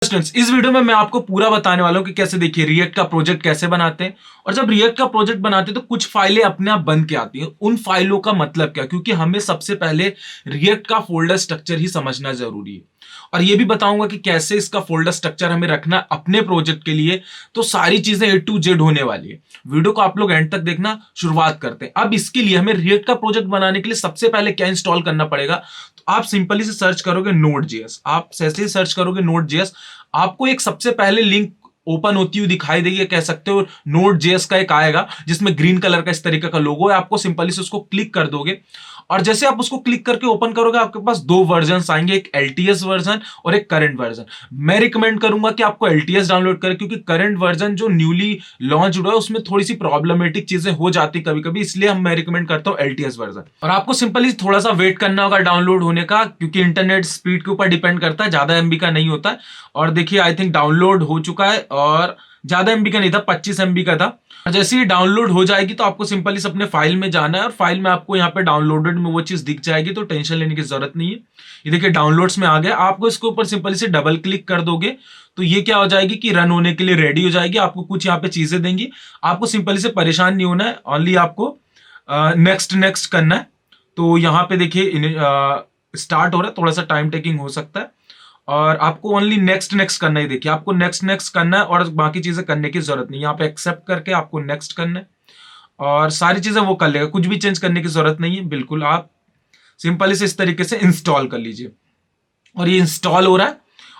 Students, इस video में मैं आपको पूरा बताने वाला हूं कि कैसे देखिए रिएक्ट का प्रोजेक्ट कैसे बनाते हैं। और जब रिएक्ट का प्रोजेक्ट बनाते हैं तो कुछ फाइलें अपने आप बन के आती हैं। उन फाइलों का मतलब क्या, क्योंकि हमें सबसे पहले रिएक्ट का फोल्डर स्ट्रक्चर ही समझना जरूरी है। और ये भी बताऊंगा कि कैसे इसका फोल्डर स्ट्रक्चर हमें रखना अपने प्रोजेक्ट के लिए। तो सारी चीजें ए टू जेड होने वाली है। वीडियो को आप लोग एंड तक देखना। शुरुआत करते हैं। अब इसके लिए हमें रिएक्ट का प्रोजेक्ट बनाने के लिए सबसे पहले क्या इंस्टॉल करना पड़ेगा, तो आप सिंपली से सर्च करोगे नोड.जेएस। आप जैसे ही सर्च करोगे नोड.जेएस, आपको एक सबसे पहले लिंक ओपन होती हुई दिखाई देगी, कह सकते हो नोड.जेएस का एक आएगा जिसमें ग्रीन कलर का इस तरीके का लोगो है। आपको सिंपली से उसको क्लिक कर दोगे और जैसे आप उसको क्लिक करके ओपन करोगे आपके पास दो वर्जन आएंगे, एक एलटीएस वर्जन और एक करंट वर्जन। मैं रिकमेंड करूंगा कि आपको एलटीएस डाउनलोड करें, क्योंकि करंट वर्जन जो न्यूली लॉन्च हुआ है उसमें थोड़ी सी प्रॉब्लमेटिक चीजें हो जाती कभी कभी, इसलिए मैं रिकमेंड करता हूं एलटीएस वर्जन। और आपको सिंपली थोड़ा सा वेट करना होगा डाउनलोड होने का, क्योंकि इंटरनेट स्पीड के ऊपर डिपेंड करता है, ज्यादा एमबी का नहीं होता है। और देखिए आई थिंक डाउनलोड हो चुका है और ज्यादा एमबी का नहीं था, 25 एमबी का था। जैसे ही डाउनलोड हो जाएगी तो आपको सिंपली अपने फाइल में जाना है और फाइल में आपको यहाँ पे डाउनलोडेड में वो चीज दिख जाएगी, तो टेंशन लेने की जरूरत नहीं है। ये देखिए डाउनलोड्स में आ गया। आपको इसके ऊपर सिंपली से डबल क्लिक कर दोगे तो ये क्या हो जाएगी कि रन होने के लिए रेडी हो जाएगी। आपको कुछ यहाँ पे चीजें देंगी, आपको सिंपली से परेशान नहीं होना है, ओनली आपको नेक्स्ट नेक्स्ट करना है। तो यहाँ पे देखिए स्टार्ट हो रहा है, थोड़ा सा टाइम टेकिंग हो सकता है और आपको ओनली नेक्स्ट नेक्स्ट करना ही। देखिए आपको नेक्स्ट नेक्स्ट करना है और बाकी चीजें करने की जरूरत नहीं। यहाँ पे एक्सेप्ट करके आपको नेक्स्ट करना है और सारी चीजें वो कर लेगा, कुछ भी चेंज करने की जरूरत नहीं है। बिल्कुल आप सिंपली से इस तरीके से इंस्टॉल कर लीजिए और ये इंस्टॉल हो रहा है।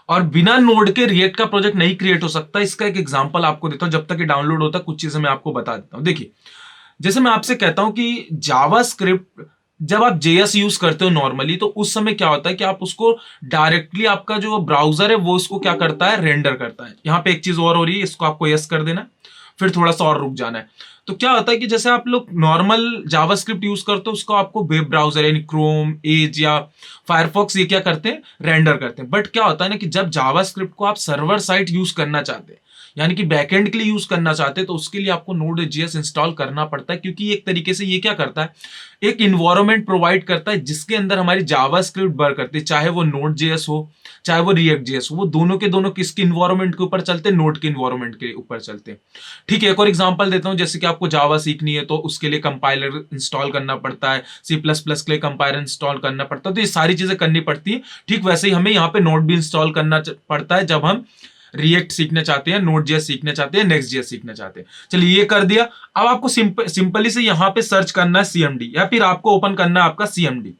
और बिना नोड के रिएक्ट का प्रोजेक्ट नहीं क्रिएट हो सकता। इसका एक एग्जांपल आपको देता हूं, जब तक ये डाउनलोड होता है कुछ चीजें मैं आपको बता देता हूं। देखिए जैसे मैं आपसे कहता हूं कि जावास्क्रिप्ट जब आप जेएस यूज करते हो नॉर्मली, तो उस समय क्या होता है कि आप उसको डायरेक्टली आपका जो ब्राउजर है वो उसको क्या करता है, रेंडर करता है। यहां पे एक चीज और हो रही है, इसको आपको यस कर देना, फिर थोड़ा सा और रुक जाना है। तो क्या होता है कि जैसे आप लोग नॉर्मल जावास्क्रिप्ट यूज करते हो, उसको आपको वेब ब्राउजर यानी क्रोम, एज या फायरफॉक्स ये क्या करते हैं, रेंडर करते हैं। बट क्या होता है ना कि जब जावास्क्रिप्ट को आप सर्वर साइट यूज करना चाहते हैं, यानी कि बैकएंड के लिए यूज करना चाहते हैं, तो उसके लिए आपको नोड.जेएस इंस्टॉल करना पड़ता है। क्योंकि एक तरीके से ये क्या करता है, एक इन्वायरमेंट प्रोवाइड करता है जिसके अंदर हमारी जावास्क्रिप्ट वर्क करती है। चाहे वो नोड.जेएस हो चाहे वो रिएक्ट.जेएस हो, वो दोनों के दोनों किसके इन्वायरमेंट के ऊपर चलते हैं, नोड के इन्वायरमेंट के ऊपर चलते हैं। ठीक है, एक और एग्जांपल देता हूं। जैसे कि आपको जावा सीखनी है तो उसके लिए कंपाइलर इंस्टॉल करना पड़ता है, सी प्लस प्लस के लिए कंपाइलर इंस्टॉल करना पड़ता है, तो ये सारी चीजें करनी पड़ती है। ठीक वैसे ही हमें यहाँ पे नोड भी इंस्टॉल करना पड़ता है जब हम रिएक्ट सीखना चाहते हैं, नोड.जेएस सीखना चाहते हैं, नेक्स्ट.जेएस सीखना चाहते हैं। चलिए ये कर दिया। अब आपको सिंपली से यहां पे सर्च करना है सीएमडी, या फिर आपको ओपन करना है आपका सीएमडी।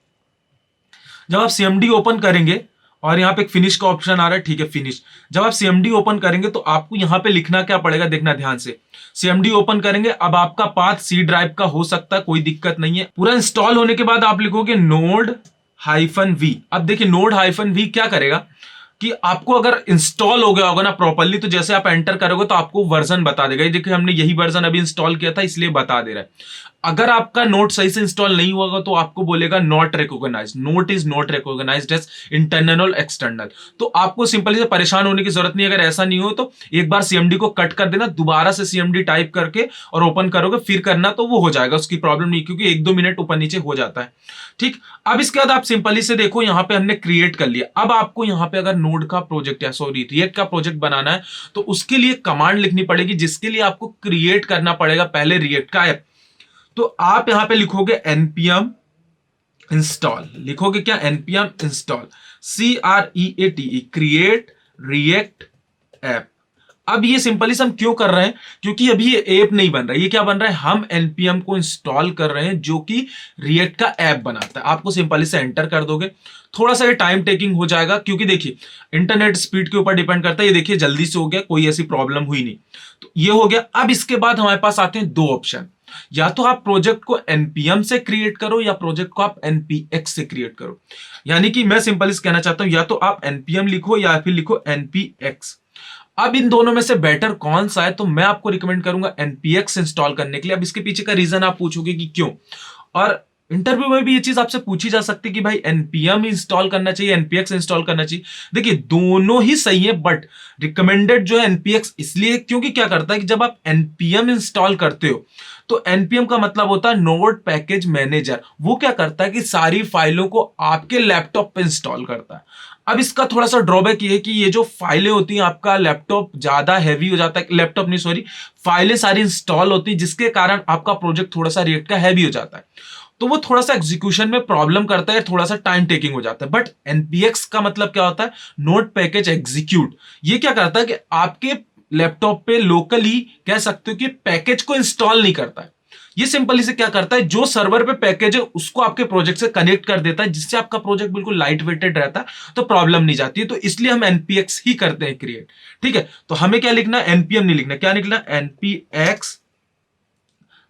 जब आप सीएमडी ओपन करेंगे और यहाँ पे एक फिनिश का ऑप्शन आ रहा है, ठीक है फिनिश। जब आप सीएमडी ओपन करेंगे तो आपको यहाँ पे लिखना क्या पड़ेगा, देखना ध्यान से। सीएमडी ओपन करेंगे, अब आपका पाथ सी ड्राइव का हो सकता है, कोई दिक्कत नहीं है। पूरा इंस्टॉल होने के बाद आप लिखोगे नोड-वी। अब देखिए नोड-वी क्या करेगा कि आपको अगर इंस्टॉल हो गया होगा ना प्रॉपर्ली, तो जैसे आप एंटर करोगे तो आपको वर्जन बता देगा। ये देखिए हमने यही वर्जन अभी इंस्टॉल किया था, इसलिए बता दे रहा है। अगर आपका नोट सही से इंस्टॉल नहीं होगा तो आपको बोलेगा not recognised, note is not recognised as internal और एक्सटर्नल। तो आपको सिंपली से परेशान होने की जरूरत नहीं। अगर ऐसा नहीं हो तो एक बार सीएमडी को कट कर देना, दोबारा से सीएमडी टाइप करके और ओपन करोगे, फिर करना तो वो हो जाएगा, उसकी प्रॉब्लम नहीं, क्योंकि 1-2 मिनट ऊपर नीचे हो जाता है। ठीक, अब इसके बाद आप सिंपली से देखो यहाँ पे हमने क्रिएट कर लिया। अब आपको यहाँ पे अगर नोड का प्रोजेक्ट या सॉरी रिएक्ट का प्रोजेक्ट बनाना है तो उसके लिए कमांड लिखनी पड़ेगी, जिसके लिए आपको क्रिएट करना पड़ेगा पहले रिएक्ट का ऐप। तो आप यहां पे लिखोगे npm इंस्टॉल, लिखोगे क्या, npm install CREATE, create react app. अब ये सिंपली हम क्यों कर रहे हैं, क्योंकि अभी ये ऐप नहीं बन रहा है। ये क्या बन रहा है, हम npm को इंस्टॉल कर रहे हैं जो कि रिएक्ट का ऐप बनाता है। आपको सिंपली से एंटर कर दोगे, थोड़ा सा ये टाइम टेकिंग हो जाएगा, क्योंकि देखिए इंटरनेट स्पीड के ऊपर डिपेंड करता है। ये देखिए जल्दी से हो गया, कोई ऐसी प्रॉब्लम हुई नहीं, तो ये हो गया। अब इसके बाद हमारे पास आते हैं दो ऑप्शन, या तो आप प्रोजेक्ट को npm से क्रिएट करो या प्रोजेक्ट को आप npx से क्रिएट करो। यानी कि मैं सिंपली कहना चाहता हूं, या तो आप npm लिखो या फिर लिखो npx। अब इन दोनों में से बेटर कौन सा है, तो मैं आपको रिकमेंड करूंगा npx इंस्टॉल करने के लिए। अब इसके पीछे का रीजन आप पूछोगे कि क्यों, और इंटरव्यू में भी ये चीज आपसे पूछी जा सकती है कि भाई npm इंस्टॉल करना चाहिए, npx इंस्टॉल करना चाहिए। देखिए दोनों ही सही है, बट रिकमेंडेड जो है npx इसलिए, क्योंकि क्या करता है कि जब आप npm इंस्टॉल करते हो तो npm का मतलब होता है नोड पैकेज मैनेजर। वो क्या करता है कि सारी फाइलों को आपके लैपटॉप पे इंस्टॉल करता है। अब इसका थोड़ा सा ड्रॉबैक ये है कि ये जो फाइलें होती हैं, आपका लैपटॉप ज्यादा हैवी हो जाता है, लैपटॉप नहीं सॉरी, फाइलें सारी इंस्टॉल होती है, जिसके कारण आपका प्रोजेक्ट थोड़ा सा रिएक्ट का हैवी हो जाता है, तो वो थोड़ा सा एग्जीक्यूशन में प्रॉब्लम करता है, थोड़ा सा टाइम टेकिंग हो जाता है। बट एनपीएक्स का मतलब क्या होता है, नोड पैकेज एग्जीक्यूट। ये क्या करता है कि आपके लैपटॉप पे लोकली कह सकते हो कि पैकेज को इंस्टॉल नहीं करता है, ये सिंपली से क्या करता है, जो सर्वर पे पैकेज है उसको आपके प्रोजेक्ट से कनेक्ट कर देता है, जिससे आपका प्रोजेक्ट बिल्कुल लाइट वेटेड रहता है, तो प्रॉब्लम नहीं जाती है। तो इसलिए हम एनपीएक्स ही करते हैं क्रिएट। ठीक है, तो हमें क्या लिखना, एनपीएम नहीं लिखना, क्या लिखना, NPX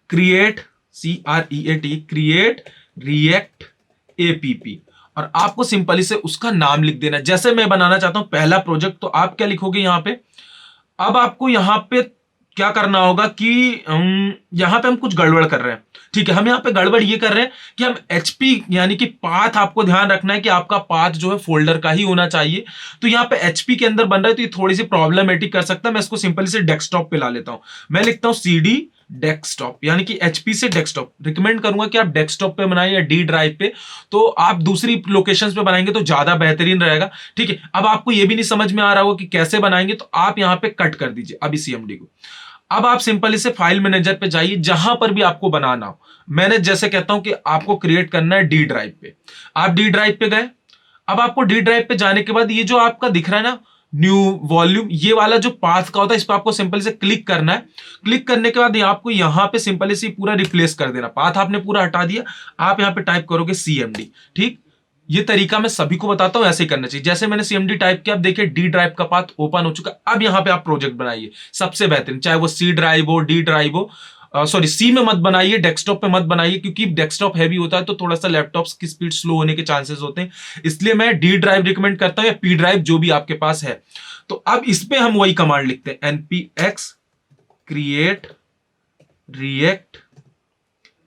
create, CREAT, create react APP. और आपको सिंपली से उसका नाम लिख देना। जैसे मैं बनाना चाहता हूं पहला प्रोजेक्ट, तो आप क्या लिखोगे यहां पे, अब आपको यहां पे क्या करना होगा कि यहां पे हम कुछ गड़बड़ कर रहे हैं। ठीक है, हम यहां पे गड़बड़ ये कर रहे हैं कि हम एचपी यानी कि पाथ, आपको ध्यान रखना है कि आपका पाथ जो है फोल्डर का ही होना चाहिए। तो यहां पे एचपी के अंदर बन रहा है, तो ये थोड़ी सी प्रॉब्लमेटिक कर सकता है। मैं इसको सिंपली से डेस्कटॉप पे ला लेता हूं। मैं लिखता हूं CD डेस्कटॉप, यानी कि एचपी से डेस्कटॉप। रिकमेंड करूंगा कि आप डेस्कटॉप पे बनाएं या डी ड्राइव पे, तो आप दूसरी लोकेशंस पे बनाएंगे तो ज्यादा बेहतरीन रहेगा। ठीक है, अब आपको ये भी नहीं समझ में आ रहा होगा कि कैसे बनाएंगे, तो आप यहां पे कट कर दीजिए अभी CMD को। अब आप सिंपल इसे फाइल मैनेजर पे जाइए, जहां पर भी आपको बनाना हो। मैंने जैसे कहता हूं कि आपको क्रिएट करना है डी ड्राइव पे, आप डी ड्राइव पे गए। अब आपको डी ड्राइव पे जाने के बाद ये जो आपका दिख रहा है ना न्यू वॉल्यूम, ये वाला जो पाथ का होता है, इस पर आपको सिंपल से क्लिक करना है। क्लिक करने के बाद आपको यहां पे सिंपल से पूरा रिप्लेस कर देना, पाथ आपने पूरा हटा दिया। आप यहां पे टाइप करोगे CMD। ठीक, ये तरीका मैं सभी को बताता हूं, ऐसे ही करना चाहिए। जैसे मैंने CMD टाइप किया, अब देखिए डी ड्राइव का पाथ ओपन हो चुका। अब यहां पे आप प्रोजेक्ट बनाइए, सबसे बेहतरीन, चाहे वो C ड्राइव हो, डी ड्राइव हो, सॉरी C में मत बनाइए, डेस्कटॉप पे मत बनाइए, क्योंकि डेस्कटॉप हैवी होता है तो थोड़ा सा लैपटॉप्स की स्पीड स्लो होने के चांसेस होते हैं। इसलिए मैं डी ड्राइव रिकमेंड करता हूं, या P ड्राइव, जो भी आपके पास है। तो अब इस पे हम वही कमांड लिखते हैं, npx क्रिएट रिएक्ट,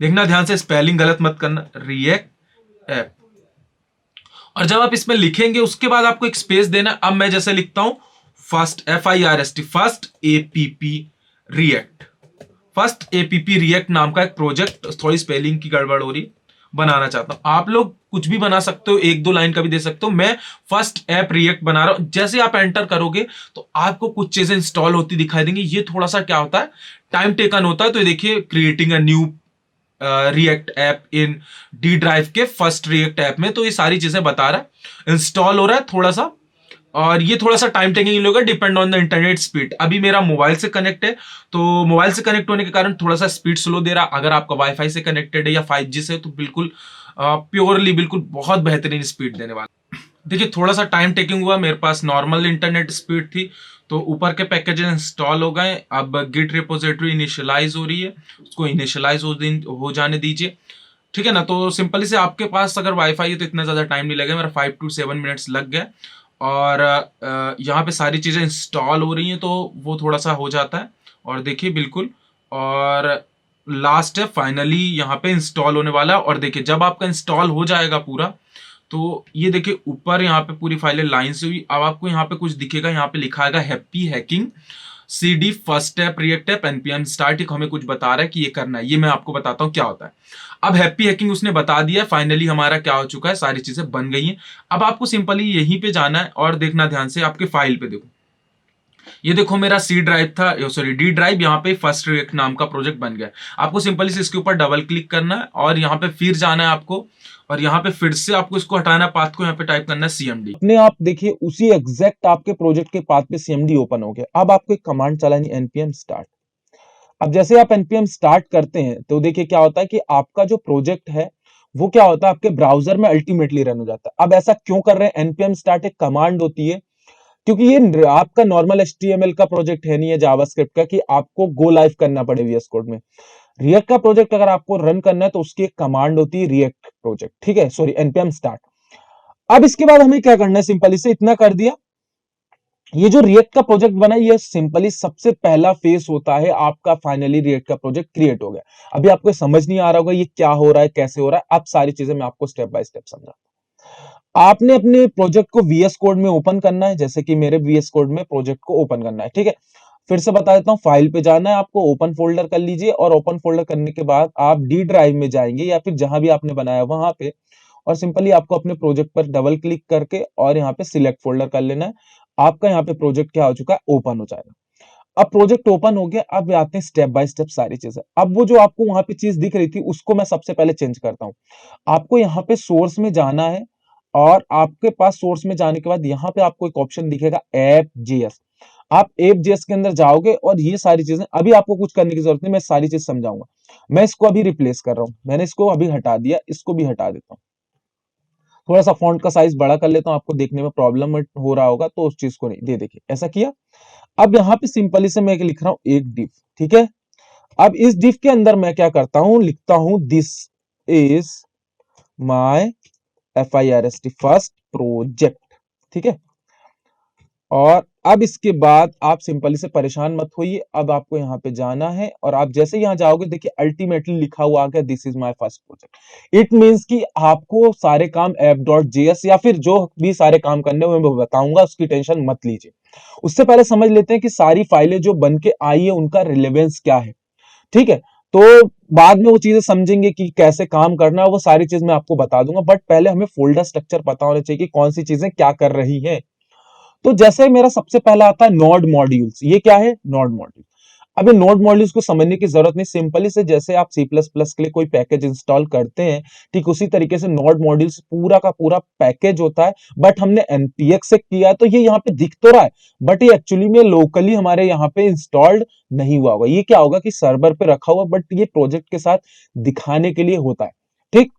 देखना ध्यान से, स्पेलिंग गलत मत करना, रिएक्ट ऐप। और जब आप इसमें लिखेंगे उसके बाद आपको एक स्पेस देना। अब मैं जैसे लिखता हूं first, FIRST, first APP react, first APP react नाम का एक प्रोजेक्ट, थोड़ी स्पेलिंग की गड़बड़ हो रही, बनाना चाहता हूं। आप लोग कुछ भी बना सकते हो, एक दो लाइन का भी दे सकते हो। मैं फर्स्ट ऐप रिएक्ट बना रहा हूं। जैसे आप एंटर करोगे तो आपको कुछ चीजें इंस्टॉल होती दिखाई देंगी। ये थोड़ा सा क्या होता है, टाइम टेकन होता है। तो ये देखिए, creating a new react app in D drive के फर्स्ट रिएक्ट ऐप में, तो ये सारी चीजें बता रहा है, इंस्टॉल हो रहा है थोड़ा सा। और ये थोड़ा सा टाइम टेकिंग होगा, depend on the internet speed. अभी मेरा मोबाइल से कनेक्ट है, तो मोबाइल से कनेक्ट होने के कारण थोड़ा सा स्पीड स्लो दे रहा। अगर आपका वाईफाई से कनेक्टेड है या 5G से, तो बिल्कुल प्योरली बिल्कुल बहुत बेहतरीन स्पीड देने वाला। देखिए, थोड़ा सा टाइम टेकिंग हुआ, मेरे पास नॉर्मल इंटरनेट स्पीड थी, तो ऊपर के पैकेजेस इंस्टॉल हो गए। अब गिट रिपोजिटरी इनिशियलाइज हो रही है, उसको इनिशियलाइज हो जाने दीजिए। ठीक है ना, तो सिंपली से आपके पास अगर वाईफाई है तो इतना ज़्यादा टाइम नहीं लगेगा, मेरा 5 to 7 मिनट्स लग गए। और यहाँ पे सारी चीज़ें इंस्टॉल हो रही हैं, तो वो थोड़ा सा हो जाता है। और देखिए बिल्कुल, और लास्ट है फाइनली यहाँ पे इंस्टॉल होने वाला है। और देखिए, जब आपका इंस्टॉल हो जाएगा पूरा, तो ये देखिए ऊपर यहाँ पे पूरी फाइलें लाइन से हुई। अब आपको यहाँ पे कुछ दिखेगा, यहाँ पे लिखा है happy hacking CD first app react app npm start, हमें कुछ बता रहा है कि ये करना है। ये मैं आपको बताता हूँ क्या होता है। अब हैप्पी हैकिंग उसने बता दिया, फाइनली हमारा क्या हो चुका है, सारी चीजें बन गई हैं। अब आपको सिंपली यहीं पे जाना है और देखना ध्यान से, आपके फाइल पे देखो, ये देखो मेरा C ड्राइव था, सॉरी डी ड्राइव, यहाँ पे फर्स्ट रिएक्ट नाम का प्रोजेक्ट बन गया। आपको सिंपली से इसके ऊपर डबल क्लिक करना है और यहाँ पे फिर जाना है आपको, और यहाँ पे फिर से आपको इसको हटाना है, पाथ को यहाँ पे टाइप करना है CMD। अपने आप देखिए उसी एग्जैक्ट आपके प्रोजेक्ट के पाथ पे CMD ओपन हो गया। अब आपको एक कमांड चलानी npm स्टार्ट। अब जैसे आप npm स्टार्ट करते हैं तो देखिए क्या होता है कि आपका जो प्रोजेक्ट है वो क्या होता है, आपके ब्राउजर में अल्टीमेटली रन हो जाता है। अब ऐसा क्यों कर रहे हैं, npm स्टार्ट एक कमांड होती है, क्योंकि ये आपका नॉर्मल HTML का प्रोजेक्ट है नहीं है, जावास्क्रिप्ट का, कि आपको गो लाइव करना पड़े VS कोड में। रिएक्ट का प्रोजेक्ट अगर आपको रन करना है तो उसकी एक कमांड होती है रिएक्ट प्रोजेक्ट, ठीक है, सॉरी npm स्टार्ट। अब इसके बाद हमें क्या करना है, सिंपली से इतना कर दिया। ये जो रिएक्ट का प्रोजेक्ट बना, ये सिंपली सबसे पहला फेस होता है आपका, फाइनली रिएक्ट का प्रोजेक्ट क्रिएट हो गया। अभी आपको समझ नहीं आ रहा होगा ये क्या हो रहा है, कैसे हो रहा है। अब सारी चीजें मैं आपको स्टेप बाय स्टेप समझा। आपने अपने प्रोजेक्ट को VS कोड में ओपन करना है, जैसे कि मेरे VS कोड में प्रोजेक्ट को ओपन करना है, ठीक है। फिर से बता देता हूँ, फाइल पे जाना है आपको, ओपन फोल्डर कर लीजिए, और ओपन फोल्डर करने के बाद आप डी ड्राइव में जाएंगे या फिर जहां भी आपने बनाया वहां पे, और सिंपली आपको अपने प्रोजेक्ट पर डबल क्लिक करके और यहाँ पे सिलेक्ट फोल्डर कर लेना है। आपका यहाँ पे प्रोजेक्ट क्या हो चुका है, ओपन हो जाएगा। अब प्रोजेक्ट ओपन हो गया, अब आते हैं स्टेप बाय स्टेप सारी चीजें। अब वो जो आपको वहां पे चीज दिख रही थी उसको मैं सबसे पहले चेंज करता हूँ। आपको यहाँ पे सोर्स में जाना है और आपके पास सोर्स में जाने के बाद यहाँ पे आपको एक ऑप्शन दिखेगा ऐप जेएस। आप ऐप जेएस के अंदर जाओगे और ये सारी चीजें, अभी आपको कुछ करने की जरूरत नहीं, मैं सारी चीज समझाऊंगा। मैं इसको अभी रिप्लेस कर रहा हूँ, मैंने इसको अभी हटा दिया, इसको भी हटा देता हूँ। थोड़ा सा फॉन्ट का साइज बड़ा कर लेता हूँ, आपको देखने में प्रॉब्लम हो रहा होगा तो उस चीज को नहीं, ये देखिए ऐसा किया। अब यहाँ पे सिंपली से मैं लिख रहा हूं एक डिव, ठीक है। अब इस डिव के अंदर मैं क्या करता हूं, लिखता हूं this is my FIRST first project, ठीक है। और अब इसके बाद आप सिंपली से परेशान मत होइए, अब आपको यहाँ पे जाना है और आप जैसे यहाँ जाओगे देखिए अल्टीमेटली लिखा हुआ आ गया this is my first project. It means कि आपको सारे काम app.js या फिर जो भी सारे काम करने हैं मैं बताऊंगा, उसकी टेंशन मत लीजिए। उससे पहले समझ लेते हैं कि सारी फाइलें जो बन के आई है उनका रिलेवेंस क्या है, ठीक है। तो बाद में वो चीजें समझेंगे कि कैसे काम करना है, वो सारी चीज मैं आपको बता दूंगा, बट पहले हमें फोल्डर स्ट्रक्चर पता होना चाहिए कि कौन सी चीजें क्या कर रही हैं। तो जैसे मेरा सबसे पहला आता है नोड मॉड्यूल्स। ये क्या है, नोड मॉड्यूल। अब ये नोड मॉड्यूल्स को समझने की जरूरत नहीं, सिंपली से जैसे आप C++ के लिए कोई पैकेज इंस्टॉल करते हैं, ठीक उसी तरीके से नोड मॉड्यूल्स पूरा का पूरा पैकेज होता है। बट हमने npx से किया है तो ये यहाँ पे दिख तो रहा है, बट ये एक्चुअली में लोकली हमारे यहाँ पे इंस्टॉल्ड नहीं हुआ होगा। ये क्या होगा कि सर्वर पे रखा हुआ, बट ये प्रोजेक्ट के साथ दिखाने के लिए होता है, ठीक।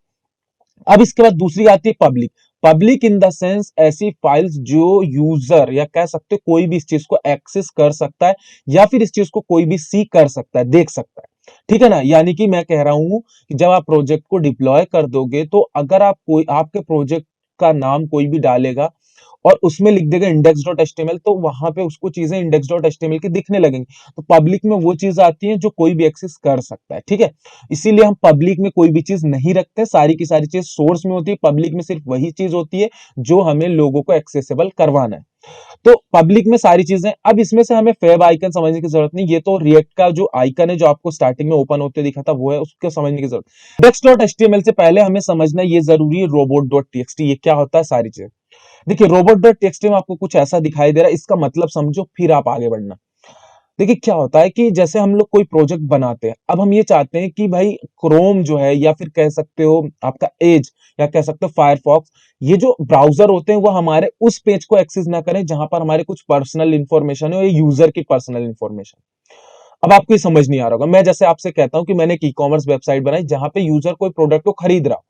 अब इसके बाद दूसरी आती है public. Public in the sense ऐसी फाइल्स जो यूजर या कह सकते हो कोई भी इस चीज को एक्सेस कर सकता है या फिर इस चीज को कोई भी सी कर सकता है, देख सकता है, ठीक है ना। यानी कि मैं कह रहा हूं कि जब आप प्रोजेक्ट को डिप्लॉय कर दोगे तो अगर आप कोई आपके प्रोजेक्ट का नाम कोई भी डालेगा और उसमें लिख देगा index.html, तो वहां पे उसको चीजें index.html की दिखने लगेंगी। तो पब्लिक में वो चीज आती है जो कोई भी एक्सेस कर सकता है, ठीक है। इसीलिए हम पब्लिक में कोई भी चीज नहीं रखते, सारी की सारी चीज सोर्स में होती है, पब्लिक में सिर्फ वही चीज होती है जो हमें लोगों को एक्सेसिबल करवाना है। तो पब्लिक में सारी चीजें। अब इसमें से हमें फेब आइकन समझने की जरूरत नहीं, ये तो रिएक्ट का जो आइकन है जो आपको स्टार्टिंग में ओपन होते दिखा था वो है, उसको समझने की जरूरत। index.html से पहले हमें समझना ये जरूरी है robot.txt, ये क्या होता है सारी चीजें। देखिए robot.txt में आपको कुछ ऐसा दिखाई दे रहा है, इसका मतलब समझो फिर आप आगे बढ़ना। देखिए क्या होता है कि जैसे हम लोग कोई प्रोजेक्ट बनाते हैं, अब हम ये चाहते हैं कि भाई क्रोम जो है या फिर कह सकते हो आपका एज या कह सकते हो फायरफॉक्स, ये जो ब्राउजर होते हैं वो हमारे उस पेज को एक्सेस ना करें जहां पर हमारे कुछ पर्सनल इंफॉर्मेशन है, या यूजर की पर्सनल इंफॉर्मेशन। अब आपको ये समझ नहीं आ रहा होगा, मैं जैसे आपसे कहता हूं कि मैंने एक ई कॉमर्स वेबसाइट बनाई जहां पे यूजर कोई प्रोडक्ट को खरीद रहा।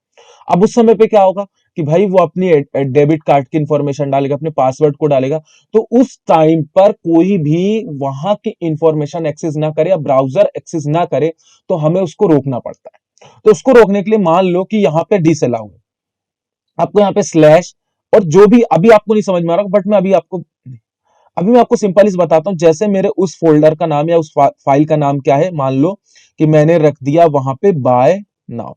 अब उस समय पे क्या होगा कि भाई वो अपनी डेबिट कार्ड की इंफॉर्मेशन डालेगा, अपने पासवर्ड को डालेगा। तो उस टाइम पर कोई भी वहां की इंफॉर्मेशन एक्सेस ना करे या ब्राउजर एक्सेस ना करे तो हमें उसको रोकना पड़ता है। तो उसको रोकने के लिए मान लो कि यहाँ पे डिसअलाउ है, आपको यहाँ पे स्लैश और जो भी, अभी आपको नहीं समझ में आ रहा बट मैं अभी मैं आपको सिंपली से बताता हूं। जैसे मेरे उस फोल्डर का नाम या उस फाइल का नाम क्या है, मान लो कि मैंने रख दिया वहां पे बाय नाउ,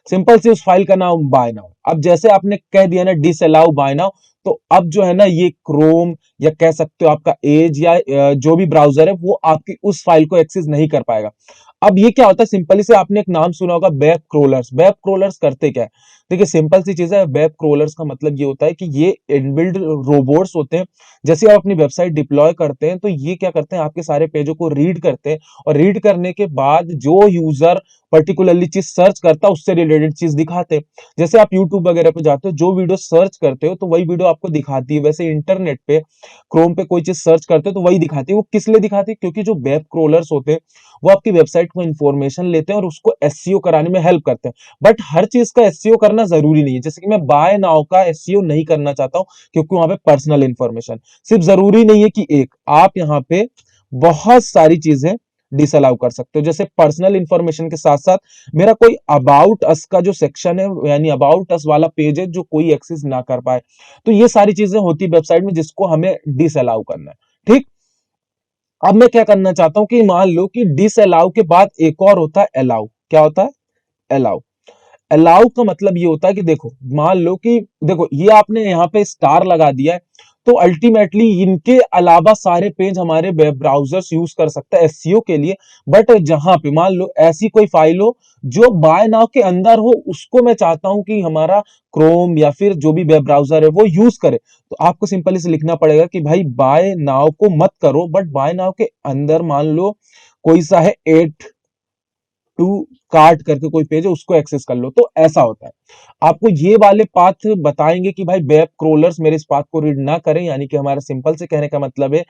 सिंपल से उस फाइल का नाम बाय नाउ। अब जैसे आपने कह दिया ना डिसअलाउ बाय नाउ, तो अब जो है ना ये क्रोम या कह सकते हो आपका एज या जो भी ब्राउजर है वो आपकी उस फाइल को एक्सेस नहीं कर पाएगा। अब ये क्या होता है, सिंपली से आपने एक नाम सुना होगा वेब क्रोलर्स। वेब क्रोलर्स करते क्या है, देखिए सिंपल सी चीज है। वेब क्रोलर्स का मतलब ये होता है कि ये इनबिल्ड रोबोट्स होते हैं। जैसे आप अपनी वेबसाइट डिप्लॉय करते हैं तो ये क्या करते हैं, आपके सारे पेजों को रीड करते हैं और रीड करने के बाद जो यूजर पर्टिकुलरली चीज सर्च करता है उससे रिलेटेड चीज दिखाते हैं। जैसे आप यूट्यूब वगैरह पे जाते हो, जो वीडियो सर्च करते हो तो वही वीडियो आपको दिखाती है। वैसे इंटरनेट पे क्रोम पे कोई चीज सर्च करते हो तो वही दिखाती है। वो किस लिए दिखाती है, क्योंकि जो वेब क्रोलर्स होते हैं वो आपकी वेबसाइट को इन्फॉर्मेशन लेते हैं और उसको एसईओ कराने में हेल्प करते हैं। बट हर चीज का एसईओ करना जरूरी नहीं है। जैसे कि मैं बाय नाउ का एसईओ नहीं करना चाहता हूं क्योंकि वहां पे पर्सनल इंफॉर्मेशन, सिर्फ जरूरी नहीं है कि एक, आप यहाँ पे बहुत सारी चीजें डिसअलाउ कर सकते हो। जैसे पर्सनल इंफॉर्मेशन के साथ साथ मेरा कोई अबाउट अस का जो सेक्शन है यानी अबाउट अस वाला पेज है जो कोई एक्सेस ना कर पाए, तो ये सारी चीजें होती है वेबसाइट में जिसको हमें डिसअलाउ करना है, ठीक। अब मैं क्या करना चाहता हूं कि मान लो कि डिसअलाउ के बाद एक और होता है अलाउ। क्या होता है, अलाउ। अलाउ का मतलब ये होता है कि देखो मान लो कि देखो ये आपने यहाँ पे स्टार लगा दिया है तो अल्टीमेटली इनके अलावा सारे पेज हमारे वेब ब्राउजर्स यूज कर सकते हैं एसईओ के लिए। बट जहां पे मान लो ऐसी कोई फाइल हो जो बाय नाउ के अंदर हो, उसको मैं चाहता हूं कि हमारा क्रोम या फिर जो भी वेब ब्राउजर है वो यूज करे, तो आपको सिंपली से लिखना पड़ेगा कि भाई बाय नाउ को मत करो, बट बाय नाउ के अंदर मान लो कोई सा है एट टू कार्ट करके कोई पेज है, उसको एक्सेस कर लो। तो ऐसा होता है। आपको ये वाले पाथ बताएंगे कि भाई वेब क्रोलर्स मेरे इस पाथ को रीड ना करें, यानी कि हमारा सिंपल से कहने का मतलब है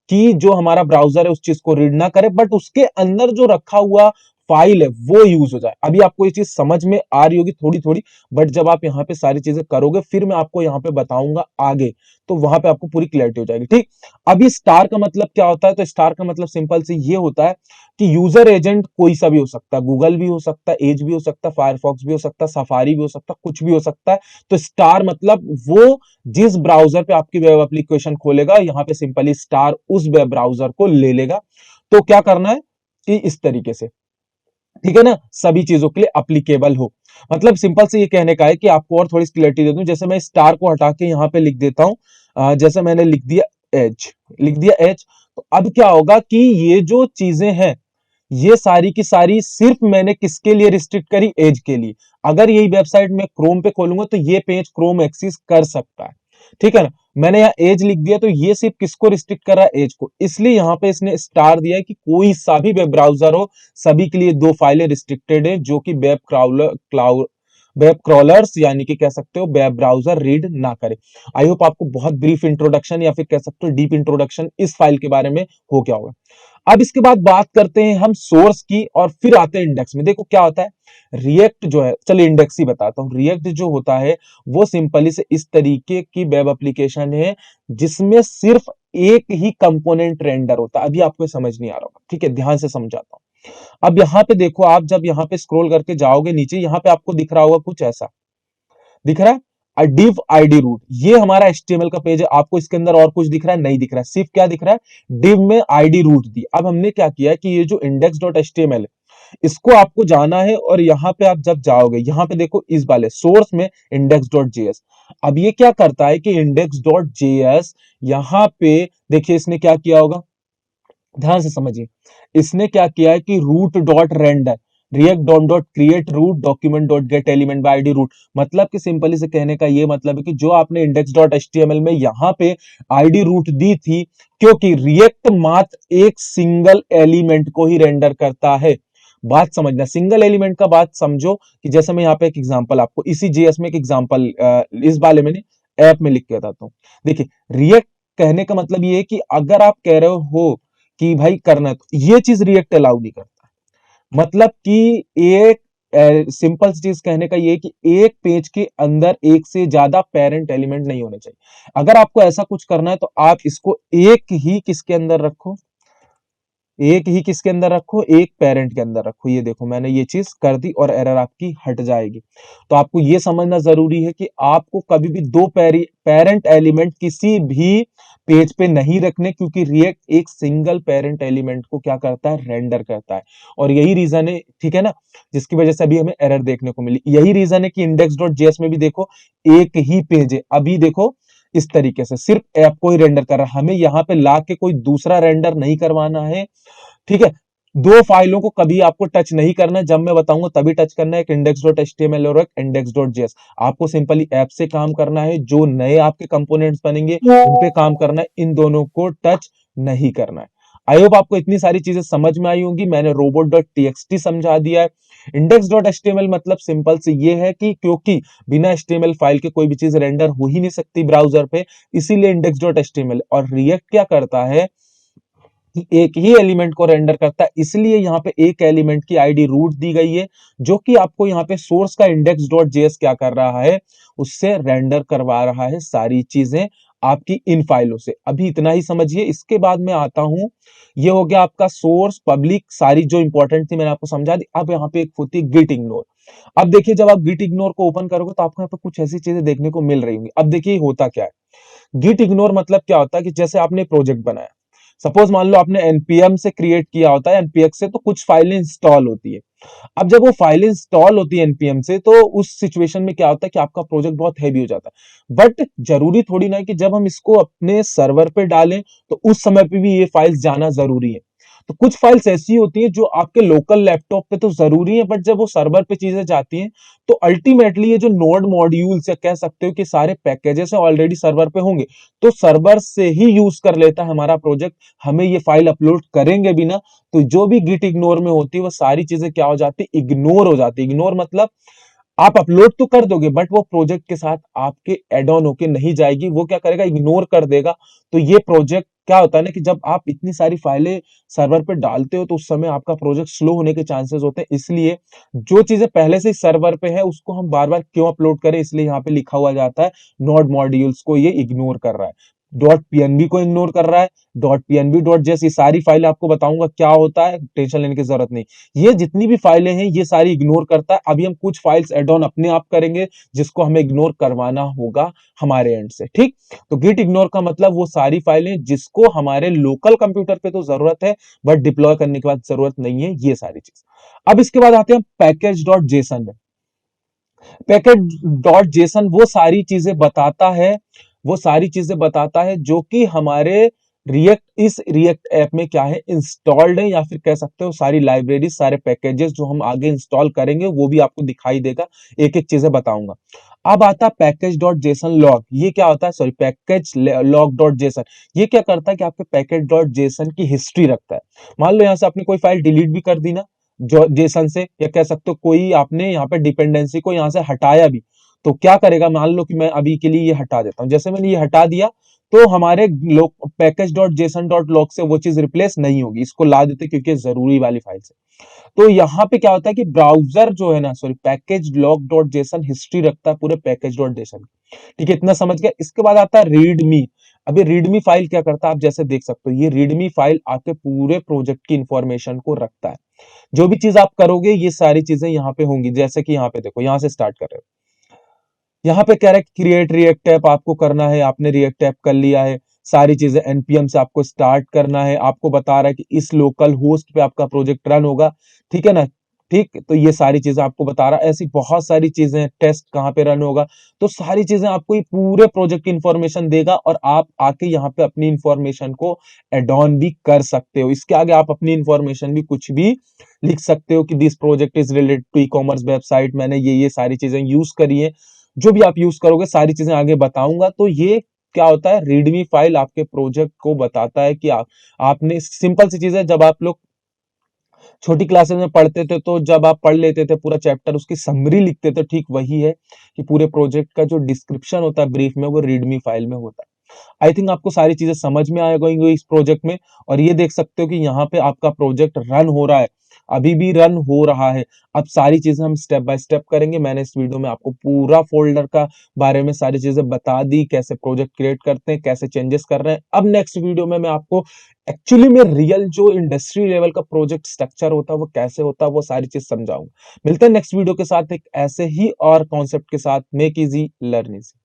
कि जो हमारा ब्राउजर है उस चीज को रीड ना करे, बट उसके अंदर जो रखा हुआ फाइल है वो यूज हो जाए। अभी आपको ये चीज समझ में आ रही होगी थोड़ी थोड़ी, बट जब आप यहाँ पे सारी चीजें करोगे फिर मैं आपको यहाँ पे बताऊंगा आगे, तो वहां पे आपको पूरी क्लैरिटी हो जाएगी। ठीक, अभी स्टार का मतलब क्या होता है? तो स्टार का मतलब सिंपल से ये होता है कि यूजर एजेंट कोई सा भी हो सकता है, गूगल भी हो सकता है, एज भी हो सकता है, फायरफॉक्स भी हो सकता है, सफारी भी हो सकता है, कुछ भी हो सकता है। तो स्टार मतलब वो जिस ब्राउजर पे आपकी वेब एप्लीकेशन खोलेगा, यहाँ पे सिंपली स्टार उस वेब ब्राउजर को ले लेगा। तो क्या करना है कि इस तरीके से, ठीक है ना, सभी चीजों के लिए अप्लीकेबल हो। मतलब सिंपल से ये कहने का है कि आपको और थोड़ी क्लियरिटी दे दूं, जैसे मैं स्टार को हटा के यहाँ पे लिख देता हूं, जैसे मैंने लिख दिया एज, तो अब क्या होगा कि ये जो चीजें हैं ये सारी की सारी सिर्फ मैंने किसके लिए रिस्ट्रिक्ट करी? एज के लिए। अगर यही वेबसाइट मैं क्रोम पे खोलूंगा तो ये पेज क्रोम एक्सेस कर सकता है, ठीक है ना। मैंने यहाँ एज लिख दिया तो ये सिर्फ किसको रिस्ट्रिक्ट कर रहा है? एज को। इसलिए यहाँ पे इसने स्टार दिया है कि कोई सा भी वेब ब्राउजर हो, सभी के लिए दो फाइलें रिस्ट्रिक्टेड है, जो कि वेब क्रॉलर्स यानी कि कह सकते हो वेब ब्राउजर रीड ना करे। आई होप आपको बहुत ब्रीफ इंट्रोडक्शन या फिर कह सकते हो डीप इंट्रोडक्शन इस फाइल के बारे में हो गया होगा। अब इसके बाद बात करते हैं हम सोर्स की और फिर आते हैं इंडेक्स में। देखो क्या होता है, रिएक्ट जो है, चलिए इंडेक्स ही बताता हूं। रिएक्ट जो होता है वो सिंपली से इस तरीके की वेब एप्लीकेशन है जिसमें सिर्फ एक ही कंपोनेंट रेंडर होता है। अभी आपको समझ नहीं आ रहा होगा, ठीक है, ध्यान से समझाता हूं। अब यहां पे देखो, आप जब यहां पे स्क्रॉल करके जाओगे नीचे, यहां पे आपको दिख रहा होगा कुछ ऐसा, दिख रहा है div id रूट। ये हमारा HTML का पेज है। आपको इसके अंदर और कुछ दिख रहा है? नहीं दिख रहा है, सिर्फ क्या दिख रहा है? div में id रूट दी। अब हमने क्या किया है कि ये जो index.html है इसको आपको जाना है, और यहां पे आप जब जाओगे, यहां पे देखो इस वाले सोर्स में index.js। अब ये क्या करता है कि index.js यहां पे देखिए इसने क्या किया होगा, ध्यान से समझिए। इसने क्या किया है कि root dot render React dot create root document dot get element by ID root. मतलब कि सिंपली से कहने का ये मतलब है कि जो आपने इंडेक्स डॉट एचटीएमएल में यहां पे आईडी रूट दी थी, क्योंकि रिएक्ट मात्र एक सिंगल एलिमेंट को ही रेंडर करता है। बात समझना, सिंगल एलिमेंट का बात समझो कि जैसे मैं यहाँ पे एक एग्जांपल आपको इसी जेएस में एक एग्जांपल इस वाले मैंने ऐप में लिख के बताता हूँ। देखिए, रिएक्ट कहने का मतलब ये है कि अगर आप कह रहे हो कि भाई करना है, तो ये चीज रिएक्ट अलाउ नहीं करता। मतलब कि एक सिंपल चीज कहने का ये कि एक पेज के अंदर एक से ज्यादा पेरेंट एलिमेंट नहीं होने चाहिए। अगर आपको ऐसा कुछ करना है तो आप इसको एक ही किसके अंदर रखो, एक ही किसके अंदर रखो, एक पेरेंट के अंदर रखो। ये देखो मैंने ये चीज कर दी और एरर आपकी हट जाएगी। तो आपको ये समझना जरूरी है कि आपको कभी भी दो पेरेंट एलिमेंट किसी भी पेज पे नहीं रखने, क्योंकि रिएक्ट एक सिंगल पेरेंट एलिमेंट को क्या करता है? रेंडर करता है। और यही रीजन है, ठीक है ना, जिसकी वजह से अभी हमें एरर देखने को मिली। यही रीजन है कि index.js में भी देखो एक ही पेज है। अभी देखो इस तरीके से सिर्फ ऐप को ही रेंडर कर रहा है, हमें यहाँ पे ला के कोई दूसरा रेंडर नहीं करवाना है, ठीक है। दो फाइलों को कभी आपको टच नहीं करना है, जब मैं बताऊंगा तभी टच करना है, एक index.html और एक index.js। आपको सिंपली ऐप से काम करना है, जो नए आपके कंपोनेंट्स बनेंगे उन पे काम करना है, इन दोनों को टच नहीं करना है। आई होप आपको इतनी सारी चीजें समझ में आई होंगी। मैंने robot.txt समझा दिया है। index.html मतलब सिंपल से ये है कि क्योंकि बिना HTML फाइल के कोई भी चीज रेंडर हो ही नहीं सकती ब्राउजर पे, इसीलिए index.html। और रिएक्ट क्या करता है कि एक ही एलिमेंट को रेंडर करता है, इसलिए यहाँ पे एक एलिमेंट की आईडी रूट दी गई है, जो कि आपको यहाँ पे सोर्स का index.js क्या कर रहा है? उससे रेंडर करवा रहा है सारी चीजें आपकी इन फाइलों से। अभी इतना ही समझिए। इसके बाद में आता हूं, ये हो गया आपका सोर्स पब्लिक, सारी जो इंपॉर्टेंट थी मैंने आपको समझा दी। अब यहाँ पे एक होती है गिट इग्नोर। अब देखिए, जब आप गिट इग्नोर को ओपन करोगे तो आपको यहाँ पे कुछ ऐसी चीजें देखने को मिल रही होंगी। अब देखिए होता क्या है, गिट इग्नोर मतलब क्या होता है कि जैसे आपने प्रोजेक्ट बनाया, सपोज मान लो आपने npm से क्रिएट किया होता है, npx से, तो कुछ फाइलें इंस्टॉल होती है। अब जब वो फाइलें इंस्टॉल होती है npm से, तो उस सिचुएशन में क्या होता है कि आपका प्रोजेक्ट बहुत हैवी हो जाता है। बट जरूरी थोड़ी ना है कि जब हम इसको अपने सर्वर पे डालें तो उस समय पे भी ये फाइल्स जाना जरूरी है। तो कुछ फाइल्स ऐसी होती है जो आपके लोकल लैपटॉप पे तो जरूरी है, बट जब वो सर्वर पे चीजें जाती हैं तो अल्टीमेटली ये जो नोड मॉड्यूल्स या कह सकते हो कि सारे पैकेजेस हैं ऑलरेडी सर्वर पे होंगे, तो सर्वर से ही यूज कर लेता है हमारा प्रोजेक्ट। हमें ये फाइल अपलोड करेंगे भी ना, तो जो भी गिट इग्नोर में होती है वो सारी चीजें क्या हो जाती है, इग्नोर हो जाती है। इग्नोर मतलब आप अपलोड तो कर दोगे बट वो प्रोजेक्ट के साथ आपके एड ऑन होके नहीं जाएगी, वो क्या करेगा, इग्नोर कर देगा। तो ये प्रोजेक्ट क्या होता है ना कि जब आप इतनी सारी फाइलें सर्वर पे डालते हो तो उस समय आपका प्रोजेक्ट स्लो होने के चांसेस होते हैं। इसलिए जो चीजें पहले से ही सर्वर पे है उसको हम बार बार क्यों अपलोड करें, इसलिए यहाँ पे लिखा हुआ जाता है नोड मॉड्यूल्स को ये इग्नोर कर रहा है, डॉट पीएनबी को इग्नोर कर रहा है, डॉट पीएनबी डॉट जेस, ये सारी फाइल आपको बताऊंगा क्या होता है, टेंशन लेने की जरूरत नहीं। ये जितनी भी फाइलें हैं ये सारी इग्नोर करता है। अभी हम कुछ फाइल्स एड ऑन अपने आप करेंगे जिसको हमें इग्नोर करवाना होगा हमारे एंड से, ठीक। तो गिट इग्नोर का मतलब वो सारी फाइलें जिसको हमारे लोकल कंप्यूटर पे तो जरूरत है बट डिप्लॉय करने के बाद जरूरत नहीं है, ये सारी चीज। अब इसके बाद आते हैं पैकेज डॉट जेसन में। पैकेज डॉट जेसन वो सारी चीजें बताता है, वो सारी चीजें बताता है जो कि हमारे इस रिएक्ट ऐप में क्या है, इंस्टॉल्ड है, या फिर कह सकते हो सारी लाइब्रेरी, सारे पैकेजेस जो हम आगे इंस्टॉल करेंगे वो भी आपको दिखाई देगा। एक एक चीजें बताऊंगा। अब आता है पैकेज डॉट जेसन लॉग। ये क्या होता है, sorry, package log dot JSON. ये क्या करता है कि आपके पैकेज डॉट जेसन की हिस्ट्री रखता है। मान लो यहां से आपने कोई फाइल डिलीट भी कर दी ना जो जेसन से, या कह सकते हो कोई आपने यहाँ पे डिपेंडेंसी को यहाँ से हटाया भी, तो क्या करेगा, मान लो कि मैं अभी के लिए ये हटा देता हूं, जैसे मैंने ये हटा दिया तो हमारे package dot JSON dot log से वो चीज रिप्लेस नहीं होगी, इसको ला देते क्योंकि ये जरूरी वाली फाइल से। तो यहाँ पे क्या होता है कि ब्राउजर जो है ना, sorry, package log dot JSON history रखता है पूरे पैकेज डॉट जेसन। ठीक है, इतना समझ गया। इसके बाद आता है रीडमी। अभी रीडमी फाइल क्या करता है, आप जैसे देख सकते हो, ये रीडमी फाइल आपके पूरे प्रोजेक्ट की इंफॉर्मेशन को रखता है। जो भी चीज आप करोगे ये सारी चीजें यहाँ पे होंगी। जैसे कि यहाँ पे देखो, यहाँ से स्टार्ट कर रहे हो, यहाँ पे कह रहा है क्रिएट रिएक्ट ऐप आपको करना है, आपने रिएक्ट ऐप कर लिया है, सारी चीजें एनपीएम से आपको स्टार्ट करना है, आपको बता रहा है कि इस लोकल होस्ट पे आपका प्रोजेक्ट रन होगा, ठीक है ना। ठीक, तो ये सारी चीजें आपको बता रहा है। ऐसी बहुत सारी चीजें हैं, टेस्ट कहाँ पे रन होगा, तो सारी चीजें आपको ये पूरे प्रोजेक्ट की इंफॉर्मेशन देगा और आप आके यहाँ पे अपनी इंफॉर्मेशन को एड ऑन भी कर सकते हो। इसके आगे आप अपनी इंफॉर्मेशन भी कुछ भी लिख सकते हो कि this project is related to e commerce website, मैंने ये सारी चीजें यूज करी है। जो भी आप यूज करोगे सारी चीजें आगे बताऊंगा। तो ये क्या होता है, रीडमी फाइल आपके प्रोजेक्ट को बताता है कि आपने, सिंपल सी चीज है, जब आप लोग छोटी क्लासेस में पढ़ते थे तो जब आप पढ़ लेते थे पूरा चैप्टर, उसकी समरी लिखते थे, ठीक वही है कि पूरे प्रोजेक्ट का जो डिस्क्रिप्शन होता है ब्रीफ में, वो रीडमी फाइल में होता है। आई थिंक आपको सारी चीजें समझ में आ गई इस प्रोजेक्ट में। और ये देख सकते हो कि यहाँ पे आपका प्रोजेक्ट रन हो रहा है, अभी भी रन हो रहा है। अब सारी चीजें हम स्टेप बाय स्टेप करेंगे। मैंने इस वीडियो में आपको पूरा फोल्डर का बारे में सारी चीजें बता दी, कैसे प्रोजेक्ट क्रिएट करते हैं, कैसे चेंजेस कर रहे हैं। अब नेक्स्ट वीडियो में मैं आपको एक्चुअली में रियल जो इंडस्ट्री लेवल का प्रोजेक्ट स्ट्रक्चर होता है वो कैसे होता है, वो सारी चीज समझाऊंगा। मिलते हैं नेक्स्ट वीडियो के साथ एक ऐसे ही और कॉन्सेप्ट के साथ। Make easy learn easy.